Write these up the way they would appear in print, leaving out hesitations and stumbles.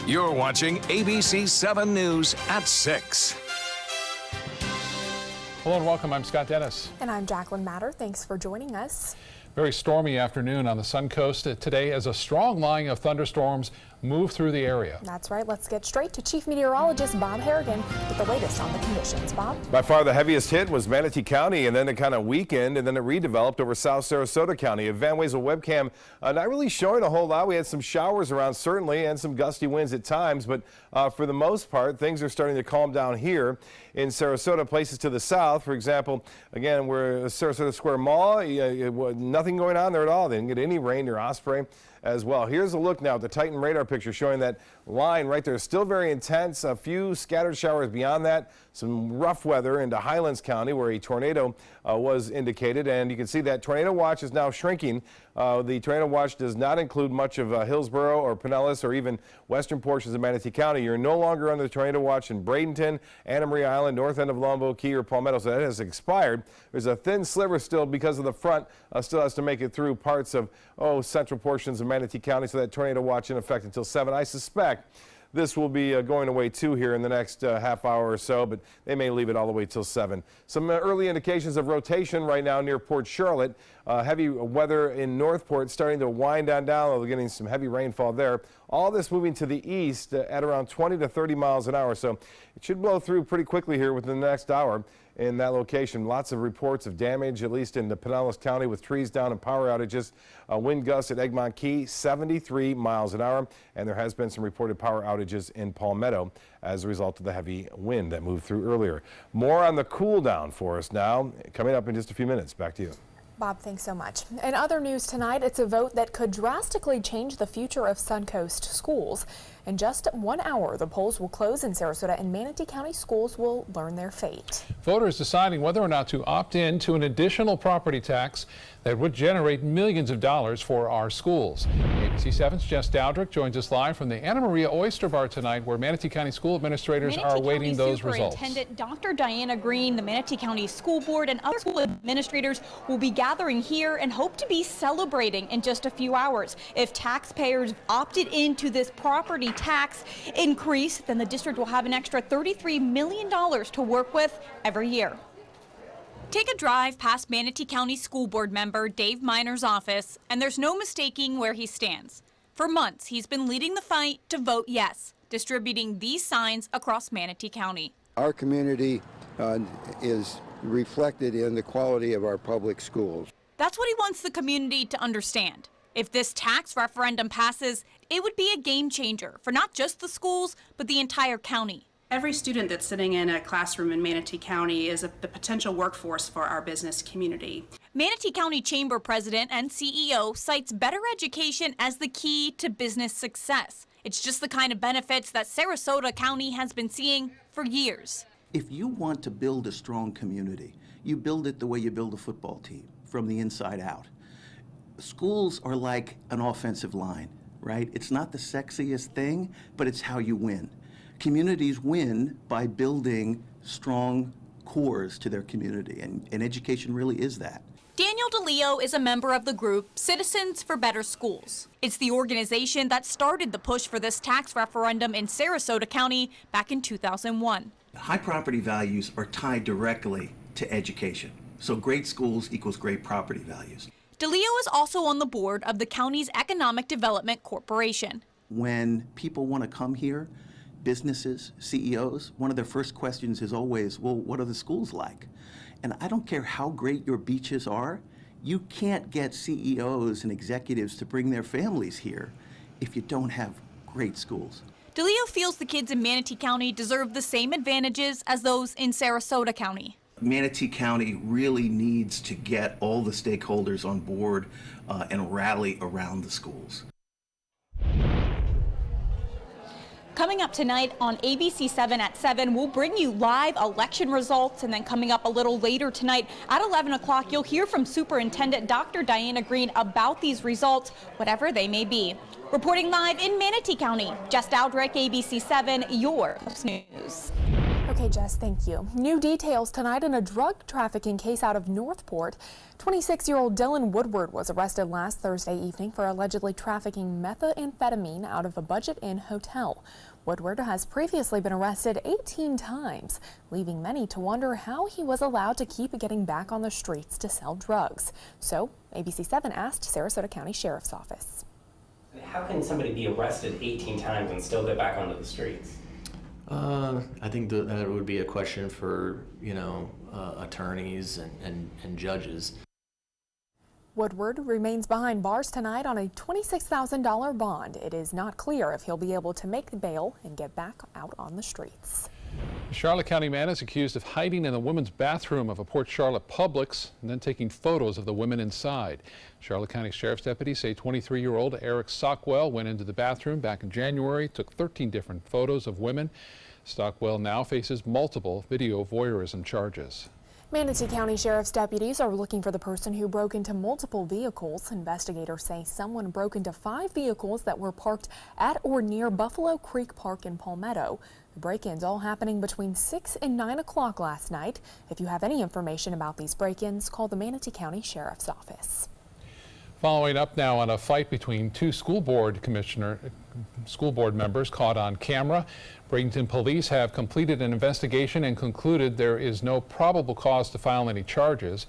You're watching ABC7 News at 6. Hello and welcome. I'm Scott Dennis. And I'm Jacqueline Matter. Thanks for joining us. Very stormy afternoon on the Suncoast today as a strong line of thunderstorms move through the area. That's right. Let's get straight to Chief Meteorologist Bob Harrigan with the latest on the conditions. Bob? By far the heaviest hit was Manatee County, and then it kind of weakened, and then it redeveloped over South Sarasota County. A Van Wezel webcam not really showing a whole lot. We had some showers around certainly and some gusty winds at times, but for the most part things are starting to calm down here in Sarasota. Places to the south, for example, again, we're Sarasota Square Mall, nothing going on there at all. They didn't get any rain near Osprey as well. Here's a look now at the Titan radar picture showing that line right there. Still very intense. A few scattered showers beyond that. Some rough weather into Highlands County where a tornado was indicated, and you can see that tornado watch is now shrinking. The tornado watch does not include much of Hillsborough or Pinellas or even western portions of Manatee County. You're no longer under the tornado watch in Bradenton, Anna Maria Island, north end of Longboat Key or Palmetto, so that has expired. There's a thin sliver still because of the front, still has to make it through parts of central portions of Manatee County, so that tornado watch in effect until 7. I suspect this will be going away too here in the next half hour or so, but they may leave it all the way till 7. Some early indications of rotation right now near Port Charlotte. Heavy weather in Northport starting to wind on down. We're getting some heavy rainfall there. All this moving to the east at around 20 to 30 miles an hour, so it should blow through pretty quickly here within the next hour in that location. Lots of reports of damage, at least in the Pinellas County, with trees down and power outages. Wind gusts at Egmont Key, 73 miles an hour, and there has been some reported power outages in Palmetto as a result of the heavy wind that moved through earlier. More on the cool down for us now, coming up in just a few minutes. Back to you. Bob, thanks so much. In other news tonight, it's a vote that could drastically change the future of Suncoast schools. In just 1 hour, the polls will close in Sarasota and Manatee County schools will learn their fate. Voters deciding whether or not to opt in to an additional property tax that would generate millions of dollars for our schools. ABC7's Jess Dowdrick joins us live from the Anna Maria Oyster Bar tonight, where Manatee County school administrators are awaiting those results. Superintendent Dr. Diana Green, the Manatee County School Board, and other school administrators will be gathering here and hope to be celebrating in just a few hours. If taxpayers opted into this property tax increase, then the district will have an extra $33 million to work with every year. Take a drive past Manatee County School Board member Dave Miner's office, and there's no mistaking where he stands. For months, he's been leading the fight to vote yes, distributing these signs across Manatee County. Our community is reflected in the quality of our public schools. That's what he wants the community to understand. If this tax referendum passes, it would be a game changer for not just the schools, but the entire county. Every student that's sitting in a classroom in Manatee County is the potential workforce for our business community. Manatee County Chamber President and CEO cites better education as the key to business success. It's just the kind of benefits that Sarasota County has been seeing for years. If you want to build a strong community, you build it the way you build a football team, from the inside out. Schools are like an offensive line, right? It's not the sexiest thing, but it's how you win. Communities win by building strong cores to their community, and education really is that. Daniel DeLeo is a member of the group Citizens for Better Schools. It's the organization that started the push for this tax referendum in Sarasota County back in 2001. High property values are tied directly to education. So great schools equals great property values. DeLeo is also on the board of the county's Economic Development Corporation. When people want to come here, businesses, CEOs, one of their first questions is always, well, what are the schools like? And I don't care how great your beaches are, you can't get CEOs and executives to bring their families here if you don't have great schools. DeLeo feels the kids in Manatee County deserve the same advantages as those in Sarasota County. Manatee County really needs to get all the stakeholders on board and rally around the schools. Coming up tonight on ABC7 at 7, we'll bring you live election results, and then coming up a little later tonight at 11 o'clock, you'll hear from Superintendent Dr. Diana Green about these results, whatever they may be. Reporting live in Manatee County, Jess Dowdrick, ABC7, your news. Okay, Jess, thank you. New details tonight in a drug trafficking case out of Northport. 26-year-old Dylan Woodward was arrested last Thursday evening for allegedly trafficking methamphetamine out of a Budget Inn hotel. Woodward has previously been arrested 18 times, leaving many to wonder how he was allowed to keep getting back on the streets to sell drugs. So, ABC7 asked Sarasota County Sheriff's Office. How can somebody be arrested 18 times and still get back onto the streets? I think that would be a question for, attorneys and judges. Woodward remains behind bars tonight on a $26,000 bond. It is not clear if he'll be able to make the bail and get back out on the streets. A Charlotte County man is accused of hiding in the women's bathroom of a Port Charlotte Publix and then taking photos of the women inside. Charlotte County Sheriff's deputies say 23-year-old Eric Stockwell went into the bathroom back in January, took 13 different photos of women. Stockwell now faces multiple video voyeurism charges. Manatee County Sheriff's deputies are looking for the person who broke into multiple vehicles. Investigators say someone broke into 5 vehicles that were parked at or near Buffalo Creek Park in Palmetto. The break-ins all happening between 6 and 9 o'clock last night. If you have any information about these break-ins, call the Manatee County Sheriff's Office. Following up now on a fight between 2 school board members caught on camera. Bradenton police have completed an investigation and concluded there is no probable cause to file any charges.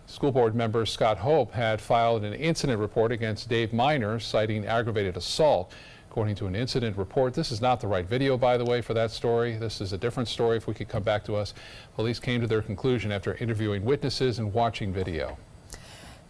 School board member Scott Hope had filed an incident report against Dave Miner citing aggravated assault. According to an incident report, this is not the right video, by the way, for that story. This is a different story. If we could come back to us. Police came to their conclusion after interviewing witnesses and watching video.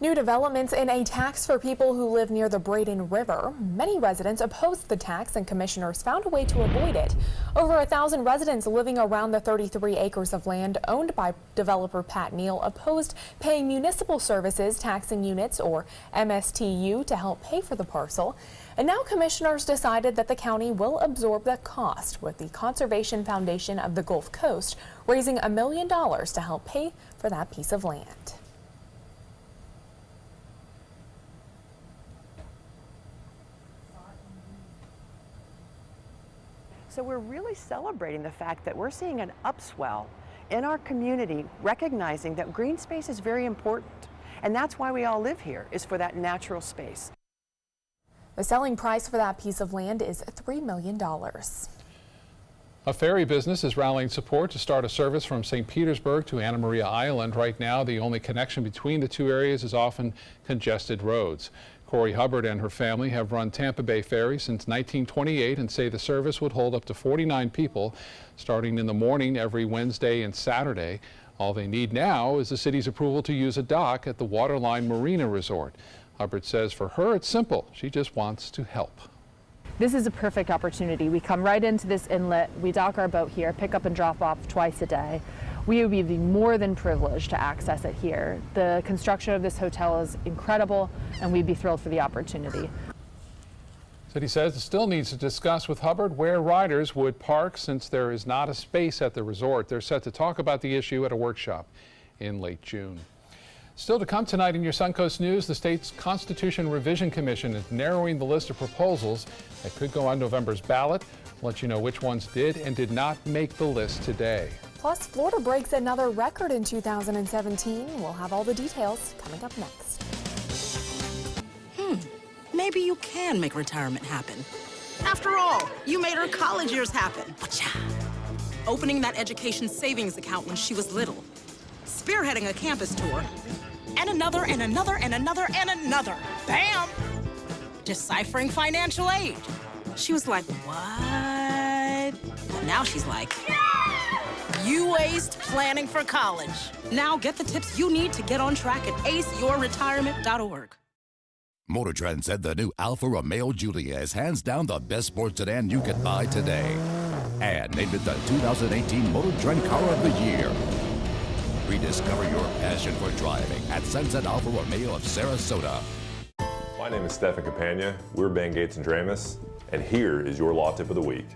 New developments in a tax for people who live near the Braden River. Many residents opposed the tax and commissioners found a way to avoid it. Over 1,000 residents living around the 33 acres of land owned by developer Pat Neal opposed paying municipal services taxing units, or MSTU, to help pay for the parcel. And now commissioners decided that the county will absorb the cost, with the Conservation Foundation of the Gulf Coast raising $1 million to help pay for that piece of land. So we're really celebrating the fact that we're seeing an upswell in our community, recognizing that green space is very important. And that's why we all live here, is for that natural space. The selling price for that piece of land is $3 million. A ferry business is rallying support to start a service from St. Petersburg to Anna Maria Island. Right now, the only connection between the 2 areas is often congested roads. Corey Hubbard and her family have run Tampa Bay Ferry since 1928 and say the service would hold up to 49 people starting in the morning every Wednesday and Saturday. All they need now is the city's approval to use a dock at the Waterline Marina Resort. Hubbard says for her it's simple. She just wants to help. This is a perfect opportunity. We come right into this inlet, we dock our boat here, pick up and drop off twice a day. We would be more than privileged to access it here. The construction of this hotel is incredible, and we'd be thrilled for the opportunity. City says it still needs to discuss with Hubbard where riders would park since there is not a space at the resort. They're set to talk about the issue at a workshop in late June. Still to come tonight in your Suncoast News, the state's Constitution Revision Commission is narrowing the list of proposals that could go on November's ballot. We'll let you know which ones did and did not make the list today. Plus, Florida breaks another record in 2017. We'll have all the details coming up next. Maybe you can make retirement happen. After all, you made her college years happen. Opening that education savings account when she was little. Spearheading a campus tour. And another, and another, and another, and another. Bam! Deciphering financial aid. She was like, what? But now she's like, you aced planning for college. Now get the tips you need to get on track at aceyourretirement.org. Motor Trend said the new Alfa Romeo Giulia is hands down the best sports sedan you can buy today. And named it the 2018 Motor Trend Car of the Year. Rediscover your passion for driving at Sunset Alfa Romeo of Sarasota. My name is Stefan Campagna. We're Ben Gates and Dramus, and here is your law tip of the week.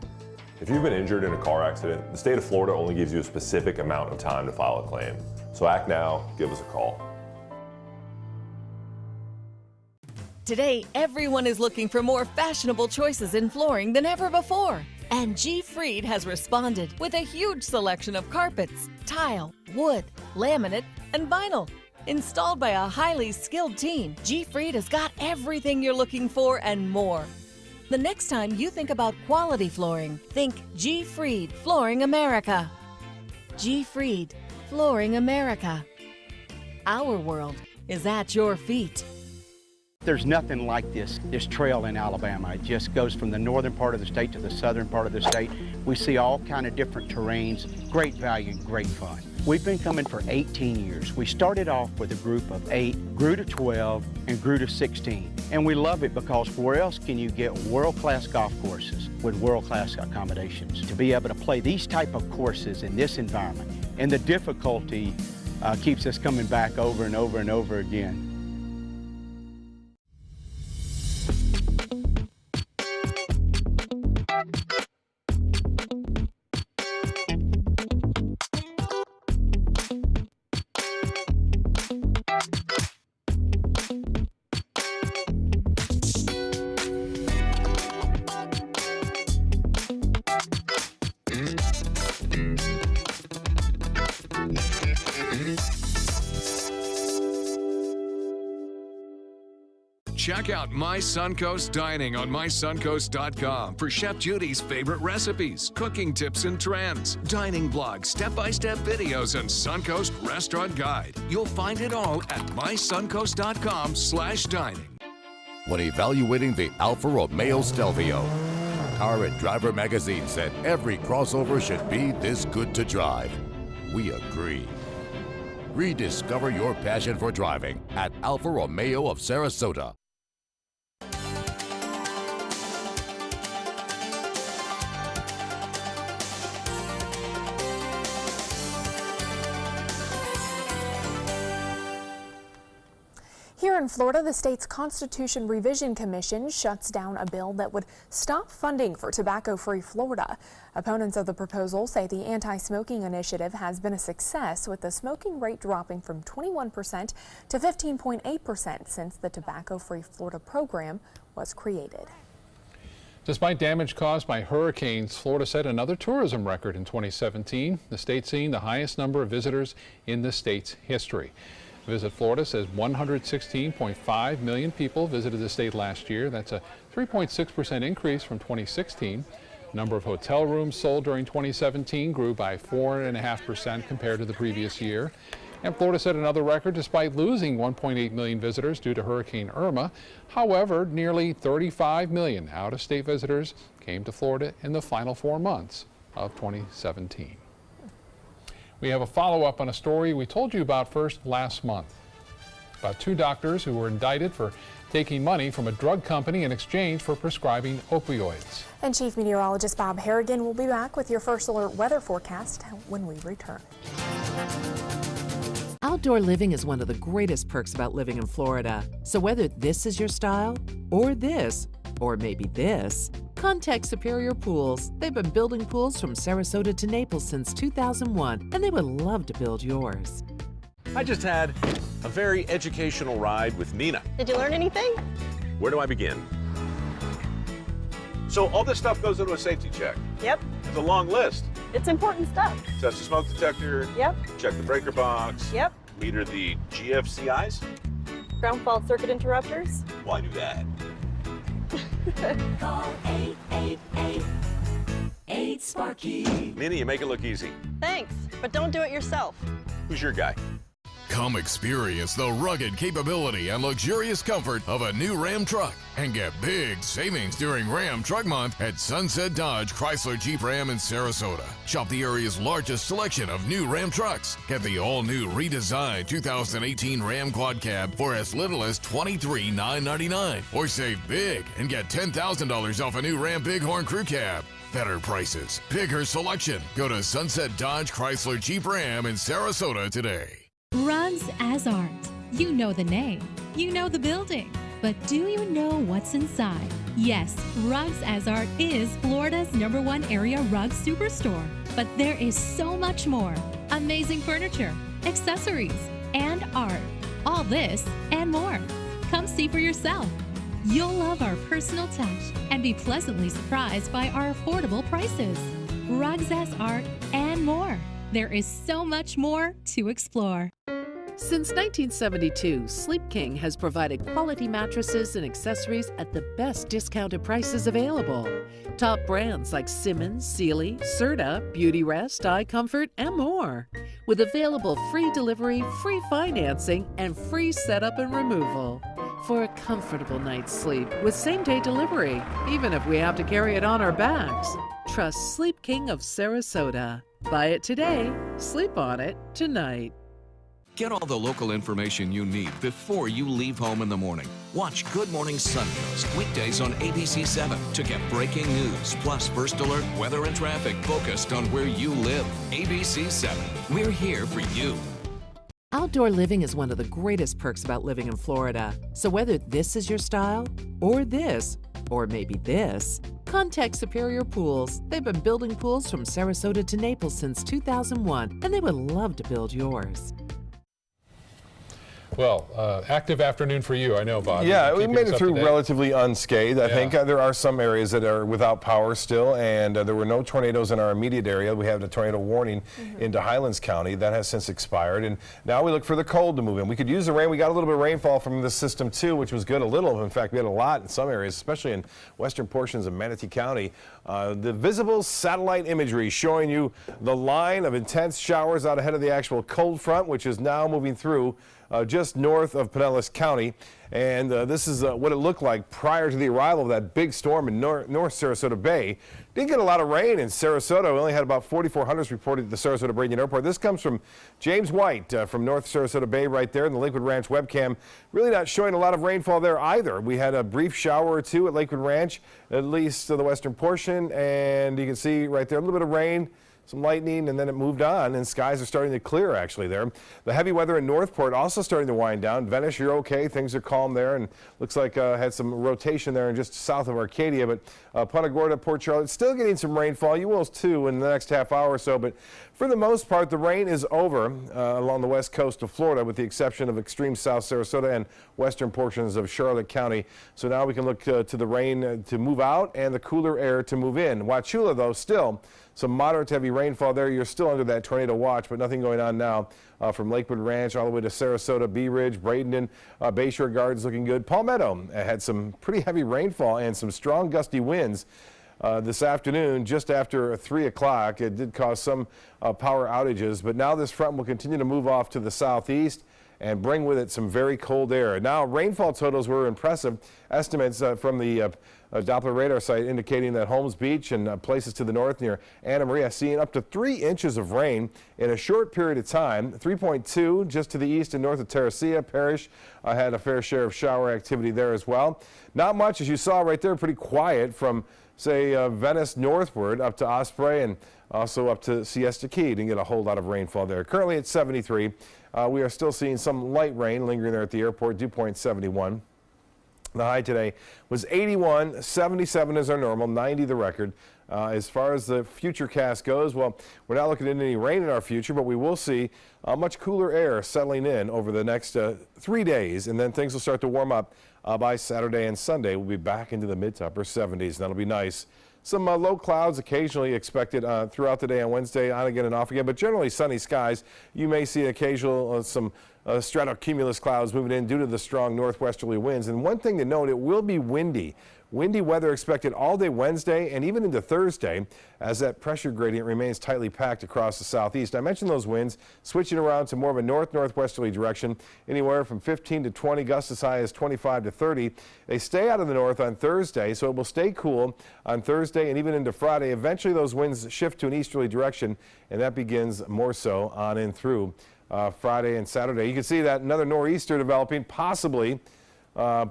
If you've been injured in a car accident, the state of Florida only gives you a specific amount of time to file a claim. So act now, give us a call. Today, everyone is looking for more fashionable choices in flooring than ever before. And G. Fried has responded with a huge selection of carpets, tile, wood, laminate, and vinyl. Installed by a highly skilled team, G. Fried has got everything you're looking for and more. The next time you think about quality flooring, think G. Fried Flooring America. G. Fried Flooring America. Our world is at your feet. There's nothing like this trail in Alabama. It just goes from the northern part of the state to the southern part of the state. We see all kind of different terrains, great value, great fun. We've been coming for 18 years. We started off with a group of 8, grew to 12, and grew to 16. And we love it because where else can you get world-class golf courses with world-class accommodations? To be able to play these type of courses in this environment, and the difficulty keeps us coming back over and over and over again. Check out My Suncoast Dining on mysuncoast.com for Chef Judy's favorite recipes, cooking tips and trends, dining blogs, step-by-step videos, and Suncoast Restaurant Guide. You'll find it all at mysuncoast.com/dining. When evaluating the Alfa Romeo Stelvio, Car and Driver magazine said every crossover should be this good to drive. We agree. Rediscover your passion for driving at Alfa Romeo of Sarasota. Here in Florida, the state's Constitution Revision Commission shuts down a bill that would stop funding for tobacco-free Florida. Opponents of the proposal say the anti-smoking initiative has been a success, with the smoking rate dropping from 21% to 15.8% since the tobacco-free Florida program was created. Despite damage caused by hurricanes, Florida set another tourism record in 2017, the state seeing the highest number of visitors in the state's history. Visit Florida says 116.5 million people visited the state last year. That's a 3.6% increase from 2016. Number of hotel rooms sold during 2017 grew by 4.5% compared to the previous year. And Florida set another record despite losing 1.8 million visitors due to Hurricane Irma. However, nearly 35 million out-of-state visitors came to Florida in the final 4 months of 2017. We have a follow-up on a story we told you about first last month about 2 doctors who were indicted for taking money from a drug company in exchange for prescribing opioids. And Chief Meteorologist Bob Harrigan will be back with your first alert weather forecast when we return. Outdoor living is one of the greatest perks about living in Florida. So whether this is your style, or this, or maybe this, contact Superior Pools. They've been building pools from Sarasota to Naples since 2001, and they would love to build yours. I just had a very educational ride with Nina. Did you learn anything? Where do I begin? So all this stuff goes into a safety check. Yep. It's a long list. It's important stuff. Test the smoke detector. Yep. Check the breaker box. Yep. Meter the GFCIs. Ground fault circuit interrupters. Well, I do that. Call 888-8-SPARKY. Nina, you make it look easy. Thanks, but don't do it yourself. Who's your guy? Come experience the rugged capability and luxurious comfort of a new Ram truck and get big savings during Ram Truck Month at Sunset Dodge Chrysler Jeep Ram in Sarasota. Shop the area's largest selection of new Ram trucks. Get the all-new redesigned 2018 Ram Quad Cab for as little as $23,999. Or save big and get $10,000 off a new Ram Bighorn Crew Cab. Better prices, bigger selection. Go to Sunset Dodge Chrysler Jeep Ram in Sarasota today. Rugs as Art. You know the name, you know the building, but do you know what's inside? Yes, Rugs as Art is Florida's #1 area rug superstore, but there is so much more. Amazing furniture, accessories, and art. All this and more. Come see for yourself. You'll love our personal touch and be pleasantly surprised by our affordable prices. Rugs as art and more. There is so much more to explore. Since 1972, Sleep King has provided quality mattresses and accessories at the best discounted prices available. Top brands like Simmons, Sealy, Serta, Beautyrest, iComfort, and more. With available free delivery, free financing, and free setup and removal. For a comfortable night's sleep with same-day delivery, even if we have to carry it on our backs. Trust Sleep King of Sarasota. Buy it today, sleep on it tonight. Get all the local information you need before you leave home in the morning. Watch Good Morning Suncoast weekdays on ABC7 to get breaking news, plus first alert, weather, and traffic focused on where you live. ABC7, we're here for you. Outdoor living is one of the greatest perks about living in Florida. So whether this is your style, or this, or maybe this, contact Superior Pools. They've been building pools from Sarasota to Naples since 2001, and they would love to build yours. Well, active afternoon for you, I know, Bob. Yeah, we made it through relatively unscathed. I think there are some areas that are without power still, and there were no tornadoes in our immediate area. We have a tornado warning into Highlands County. That has since expired, and now we look for the cold to move in. We could use the rain. We got a little bit of rainfall from this system, too, which was good. A little. In fact, we had a lot in some areas, especially in western portions of Manatee County. The visible satellite imagery showing you the line of intense showers out ahead of the actual cold front, which is now moving through just north of Pinellas County. And this is what it looked like prior to the arrival of that big storm in North Sarasota Bay. Didn't get a lot of rain in Sarasota. We only had about 4,400 reported at the Sarasota Bradenton Airport. This comes from James White from North Sarasota Bay right there in the Lakewood Ranch webcam. Really not showing a lot of rainfall there either. We had a brief shower or two at Lakewood Ranch, at least to the western portion, and you can see right there a little bit of rain, some lightning, and then it moved on, and skies are starting to clear actually there. The heavy weather in Northport also starting to wind down. Venice, you're okay. Things are calm there, and looks like had some rotation there and just south of Arcadia. But Punta Gorda, Port Charlotte, still getting some rainfall. You will too in the next half hour or so. But for the most part, the rain is over along the west coast of Florida, with the exception of extreme South Sarasota and western portions of Charlotte County. So now we can look to the rain to move out and the cooler air to move in. Wauchula, though, still some moderate to heavy rainfall there. You're still under that tornado watch, but nothing going on now from Lakewood Ranch all the way to Sarasota, Bee Ridge, Bradenton, Bayshore Gardens looking good. Palmetto had some pretty heavy rainfall and some strong gusty winds this afternoon just after 3 o'clock. It did cause some power outages, but now this front will continue to move off to the southeast and bring with it some very cold air. Now, rainfall totals were impressive. Estimates from the Doppler radar site indicating that Holmes Beach and places to the north near Anna Maria seeing up to 3 inches of rain in a short period of time. 3.2 just to the east and north of Teresita Parish had a fair share of shower activity there as well. Not much, as you saw right there, pretty quiet from, say, Venice northward up to Osprey and also up to Siesta Key. Didn't get a whole lot of rainfall there. Currently at 73. We are still seeing some light rain lingering there at the airport. Dew point 71. The high today was 81, 77 is our normal, 90 the record. As far as the future cast goes, well, we're not looking at any rain in our future, but we will see much cooler air settling in over the next 3 days, and then things will start to warm up by Saturday and Sunday. We'll be back into the mid to upper 70s, and that'll be nice. Some low clouds occasionally expected throughout the day on Wednesday, on again and off again, but generally sunny skies. You may see occasional some stratocumulus clouds moving in due to the strong northwesterly winds. And one thing to note, it will be windy. Windy weather expected all day Wednesday and even into Thursday as that pressure gradient remains tightly packed across the southeast. I mentioned those winds switching around to more of a north-northwesterly direction, anywhere from 15 to 20, gusts as high as 25 to 30. They stay out of the north on Thursday, so it will stay cool on Thursday and even into Friday. Eventually those winds shift to an easterly direction, and that begins more so on in through Friday and Saturday. You can see that another nor'easter developing, possibly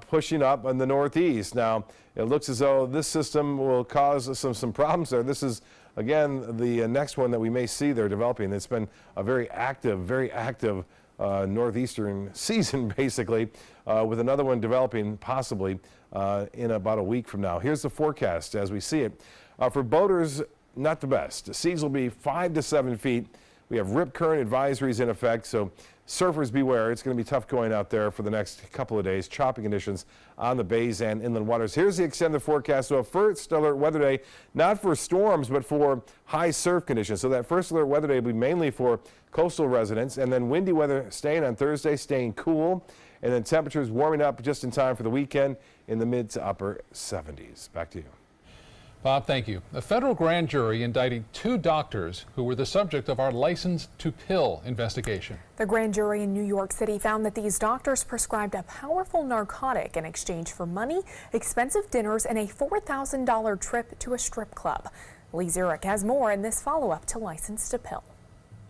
pushing up in the northeast. Now, it looks as though this system will cause some problems there. This is, again, the next one that we may see there developing. It's been a very active northeastern season, basically, with another one developing possibly in about a week from now. Here's the forecast as we see it. For boaters, not the best. Seas will be 5 to 7 feet. We have rip current advisories in effect, so surfers beware. It's going to be tough going out there for the next couple of days. Choppy conditions on the bays and inland waters. Here's the extended forecast. So a first alert weather day, not for storms, but for high surf conditions. So that first alert weather day will be mainly for coastal residents, and then windy weather staying on Thursday, staying cool, and then temperatures warming up just in time for the weekend in the mid to upper 70s. Back to you. Bob, thank you. A federal grand jury indicted 2 doctors who were the subject of our license to pill investigation. The grand jury in New York City found that these doctors prescribed a powerful narcotic in exchange for money, expensive dinners, and a $4,000 trip to a strip club. Lee Zurich has more in this follow-up to License to Pill.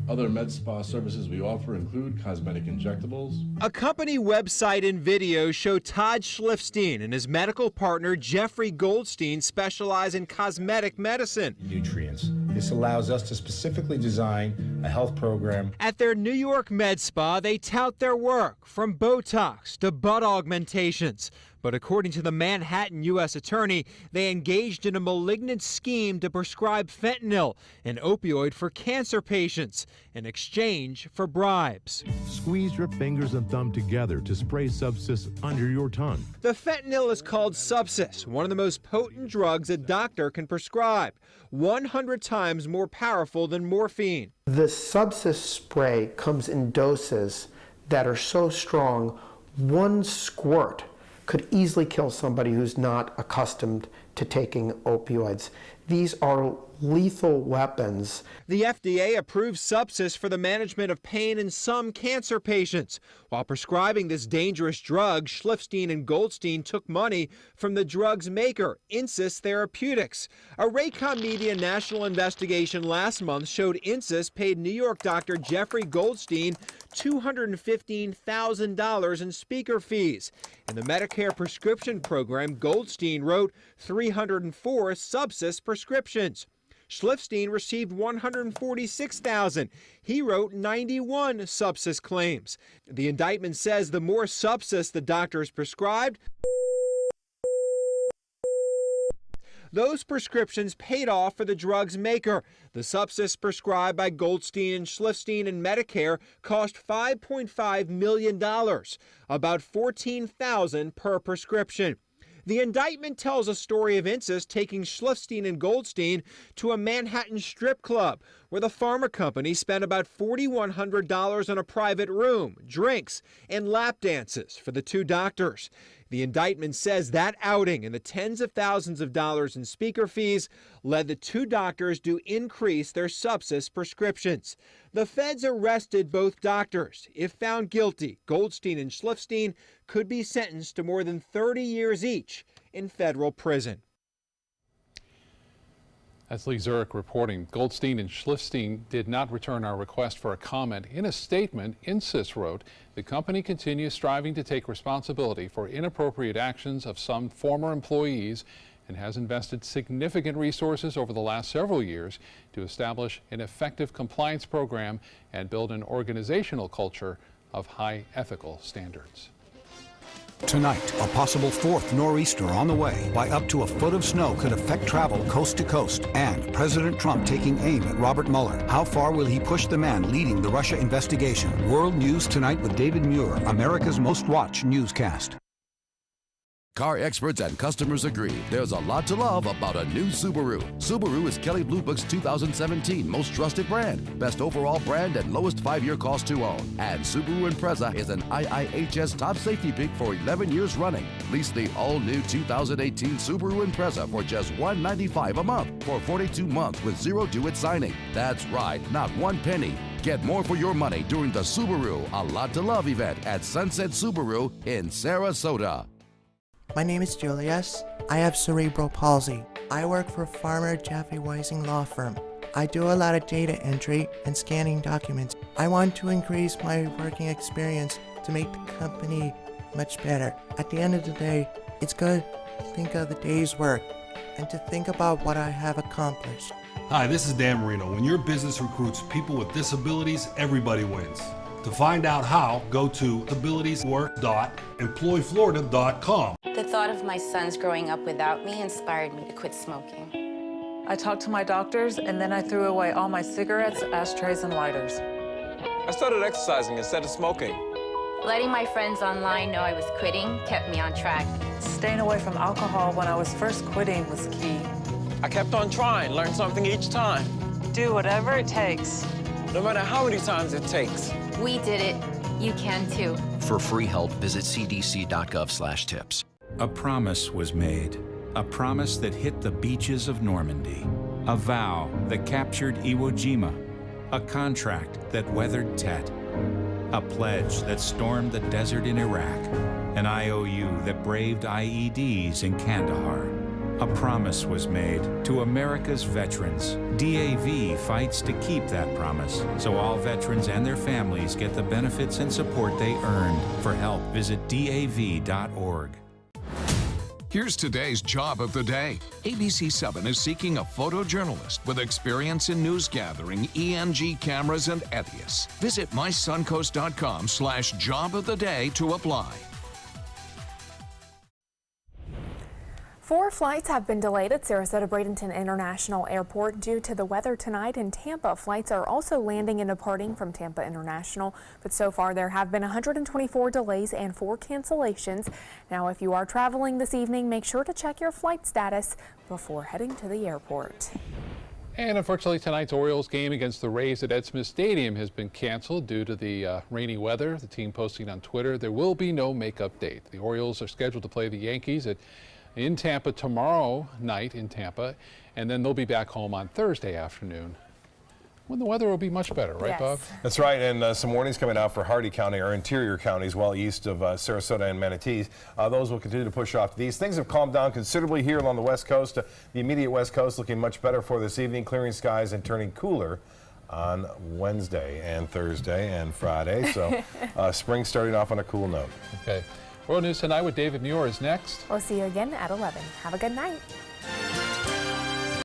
Other med spa services we offer include cosmetic injectables. A company website and video show Todd Schliffstein and his medical partner Jeffrey Goldstein specialize in cosmetic medicine. Nutrients. This allows us to specifically design a health program. At their New York med spa, they tout their work, from Botox to butt augmentations. But according to the Manhattan U.S. attorney, they engaged in a malignant scheme to prescribe fentanyl, an opioid for cancer patients, in exchange for bribes. Squeeze your fingers and thumb together to spray Subsys under your tongue. The fentanyl is called Subsys, one of the most potent drugs a doctor can prescribe, 100 times more powerful than morphine. The Subsys spray comes in doses that are so strong, 1 squirt could easily kill somebody who's not accustomed to taking opioids. These are lethal weapons. The FDA approved Subsys for the management of pain in some cancer patients. While prescribing this dangerous drug, Schliffstein and Goldstein took money from the drug's maker, Insys Therapeutics. A Raycom Media national investigation last month showed Insys paid New York doctor Jeffrey Goldstein $215,000 in speaker fees. In the Medicare prescription program, Goldstein wrote 304 Subsys prescriptions. Schliffstein received $146,000. He wrote 91 Subsys claims. The indictment says the more Subsys the doctors prescribed, those prescriptions paid off for the drug's maker. The Subsys prescribed by Goldstein and Schliffstein and Medicare cost $5.5 million, about $14,000 per prescription. The indictment tells a story of Insys taking Schliffstein and Goldstein to a Manhattan strip club where the pharma company spent about $4,100 on a private room, drinks, and lap dances for the 2 doctors. The indictment says that outing and the tens of thousands of dollars in speaker fees led the 2 doctors to increase their Subsys prescriptions. The feds arrested both doctors. If found guilty, Goldstein and Schliffstein could be sentenced to more than 30 years each in federal prison. That's Lee Zurich reporting. Goldstein and Schliffstein did not return our request for a comment. In a statement, Insys wrote, the company continues striving to take responsibility for inappropriate actions of some former employees and has invested significant resources over the last several years to establish an effective compliance program and build an organizational culture of high ethical standards. Tonight, a possible 4th nor'easter on the way. By up to a foot of snow could affect travel coast to coast. And President Trump taking aim at Robert Mueller. How far will he push the man leading the Russia investigation? World News Tonight with David Muir, America's most watched newscast. Car experts and customers agree there's a lot to love about a new Subaru. Subaru is Kelley Blue Book's 2017 most trusted brand, best overall brand, and lowest 5-year cost to own. And Subaru Impreza is an IIHS top safety pick for 11 years running. Lease the all-new 2018 Subaru Impreza for just $195 a month for 42 months with 0 due at signing. That's right, not 1 penny. Get more for your money during the Subaru A Lot to Love event at Sunset Subaru in Sarasota. My name is Julius. I have cerebral palsy. I work for Farmer Jeffrey Weising Law Firm. I do a lot of data entry and scanning documents. I want to increase my working experience to make the company much better. At the end of the day, it's good to think of the day's work and to think about what I have accomplished. Hi, this is Dan Marino. When your business recruits people with disabilities, everybody wins. To find out how, go to abilitieswork.employflorida.com. The thought of my sons growing up without me inspired me to quit smoking. I talked to my doctors, and then I threw away all my cigarettes, ashtrays, and lighters. I started exercising instead of smoking. Letting my friends online know I was quitting kept me on track. Staying away from alcohol when I was first quitting was key. I kept on trying, learned something each time. Do whatever it takes. No matter how many times it takes. We did it. You can too. For free help, visit cdc.gov/tips. A promise was made. A promise that hit the beaches of Normandy. A vow that captured Iwo Jima. A contract that weathered Tet. A pledge that stormed the desert in Iraq. An IOU that braved IEDs in Kandahar. A promise was made to America's veterans. DAV fights to keep that promise, so all veterans and their families get the benefits and support they earned. For help, visit DAV.org. Here's today's job of the day. ABC7 is seeking a photojournalist with experience in news gathering, ENG cameras, and ETIAS. Visit mysuncoast.com/job of the day to apply. 4 flights have been delayed at Sarasota-Bradenton International Airport due to the weather tonight in Tampa. Flights are also landing and departing from Tampa International, but so far there have been 124 delays and 4 cancellations. Now, if you are traveling this evening, make sure to check your flight status before heading to the airport. And unfortunately, tonight's Orioles game against the Rays at Ed Smith Stadium has been canceled due to the rainy weather. The team posting on Twitter, there will be no makeup date. The Orioles are scheduled to play the Yankees in Tampa tomorrow night in Tampa, and then they'll be back home on Thursday afternoon when the weather will be much better, right, yes. Bob? That's right, and some warnings coming out for Hardy County, our interior counties, well east of Sarasota and Manatee. Those will continue to push off. These things have calmed down considerably here along the west coast. The immediate west coast looking much better for this evening, clearing skies and turning cooler on Wednesday and Thursday and Friday. So spring starting off on a cool note. Okay. World News Tonight with David Muir is next. We'll see you again at 11. Have a good night.